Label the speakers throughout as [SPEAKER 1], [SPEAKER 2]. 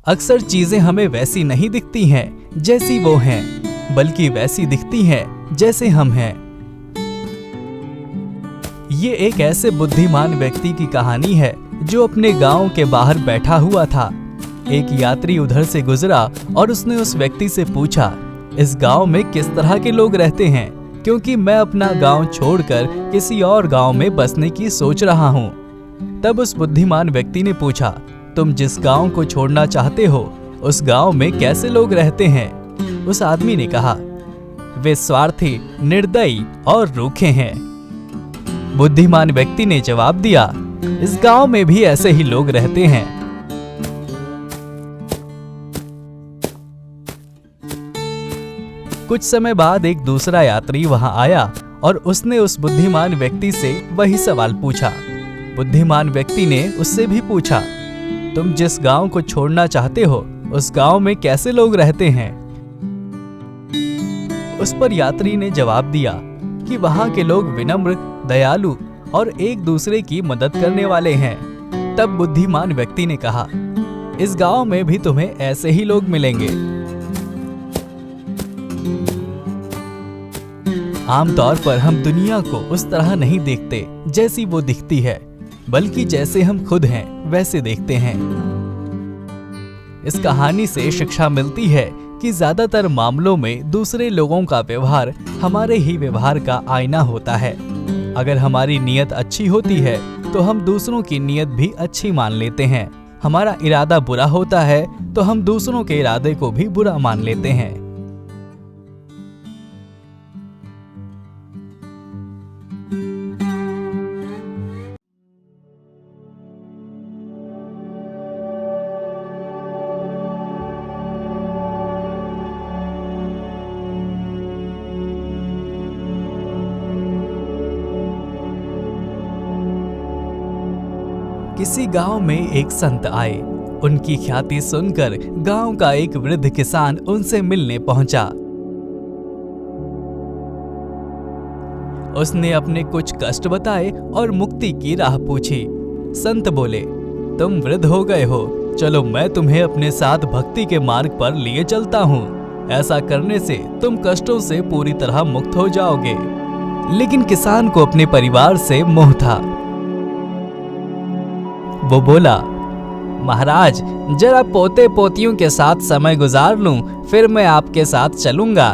[SPEAKER 1] अक्सर चीजें हमें वैसी नहीं दिखती हैं जैसी वो हैं, बल्कि वैसी दिखती हैं जैसे हम हैं। ये एक ऐसे बुद्धिमान व्यक्ति की कहानी है जो अपने गांव के बाहर बैठा हुआ था। एक यात्री उधर से गुजरा और उसने उस व्यक्ति से पूछा, इस गांव में किस तरह के लोग रहते हैं, क्योंकि मैं अपना गांव छोड़कर किसी और गांव में बसने की सोच रहा हूं। तब उस बुद्धिमान व्यक्ति ने पूछा, तुम जिस गांव को छोड़ना चाहते हो उस गांव में कैसे लोग रहते हैं? उस आदमी ने कहा, वे स्वार्थी, निर्दयी और रूखे हैं। बुद्धिमान व्यक्ति ने जवाब दिया, इस गांव में भी ऐसे ही लोग रहते हैं। कुछ समय बाद एक दूसरा यात्री वहां आया और उसने उस बुद्धिमान व्यक्ति से वही सवाल पूछा। बुद्धिमान व्यक्ति ने उससे भी पूछा, तुम जिस गांव को छोड़ना चाहते हो उस गांव में कैसे लोग रहते हैं? उस पर यात्री ने जवाब दिया कि वहां के लोग विनम्र, दयालु और एक दूसरे की मदद करने वाले हैं। तब बुद्धिमान व्यक्ति ने कहा, इस गांव में भी तुम्हें ऐसे ही लोग मिलेंगे। आमतौर पर हम दुनिया को उस तरह नहीं देखते जैसी वो दिखती है, बल्कि जैसे हम खुद हैं वैसे देखते हैं। इस कहानी से शिक्षा मिलती है कि ज्यादातर मामलों में दूसरे लोगों का व्यवहार हमारे ही व्यवहार का आईना होता है। अगर हमारी नीयत अच्छी होती है तो हम दूसरों की नीयत भी अच्छी मान लेते हैं। हमारा इरादा बुरा होता है तो हम दूसरों के इरादे को भी बुरा मान लेते हैं। किसी गांव में एक संत आए। उनकी ख्याति सुनकर गांव का एक वृद्ध किसान उनसे मिलने पहुंचा। उसने अपने कुछ कष्ट बताए और मुक्ति की राह पूछी। संत बोले, तुम वृद्ध हो गए हो, चलो मैं तुम्हें अपने साथ भक्ति के मार्ग पर लिए चलता हूँ। ऐसा करने से तुम कष्टों से पूरी तरह मुक्त हो जाओगे। लेकिन किसान को अपने परिवार से मोह था। वो बोला, महाराज जरा पोते पोतियों के साथ समय गुजार लूं, फिर मैं आपके साथ चलूंगा।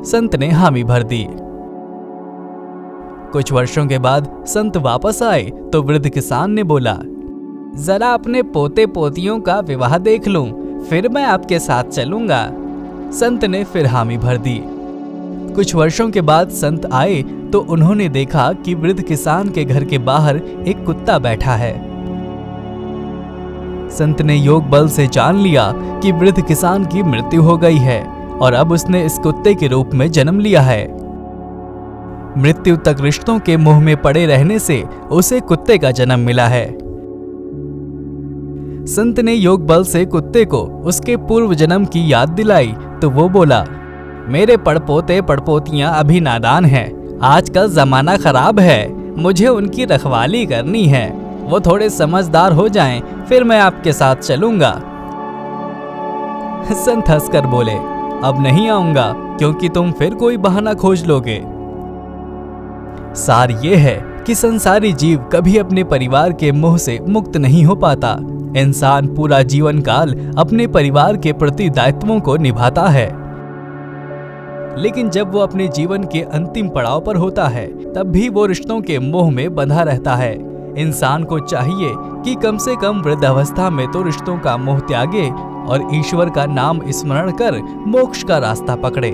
[SPEAKER 1] संत ने हामी भर दी। कुछ वर्षों के बाद संत वापस आए तो वृद्ध किसान ने बोला, जरा अपने पोते पोतियों का विवाह देख लूं, फिर मैं आपके साथ चलूंगा। संत ने फिर हामी भर दी। कुछ वर्षों के बाद संत आए तो उन्होंने देखा कि वृद्ध किसान के घर के बाहर एक कुत्ता बैठा है। संत ने योग बल से जान लिया कि वृद्ध किसान की मृत्यु हो गई है और अब उसने इस कुत्ते के रूप में जन्म लिया है। मृत्यु तक रिश्तों के मोह में पड़े रहने से उसे कुत्ते का जन्म मिला है। संत ने योग बल से कुत्ते को उसके पूर्व जन्म की याद दिलाई तो वो बोला, मेरे पड़पोते पड़पोतियां अभी नादान हैं। आजकल जमाना खराब है, मुझे उनकी रखवाली करनी है। वो थोड़े समझदार हो जाएं, फिर मैं आपके साथ चलूंगा। संत हंसकर बोले, अब नहीं आऊंगा क्योंकि तुम फिर कोई बहाना खोज लोगे। सार ये है कि संसारी जीव कभी अपने परिवार के मोह से मुक्त नहीं हो पाता। इंसान पूरा जीवन काल अपने परिवार के प्रति दायित्वों को निभाता है, लेकिन जब वो अपने जीवन के अंतिम पड़ाव पर होता है तब भी वो रिश्तों के मोह में बंधा रहता है। इंसान को चाहिए कि कम से कम वृद्धावस्था में तो रिश्तों का मोह त्यागे और ईश्वर का नाम स्मरण कर मोक्ष का रास्ता पकड़े।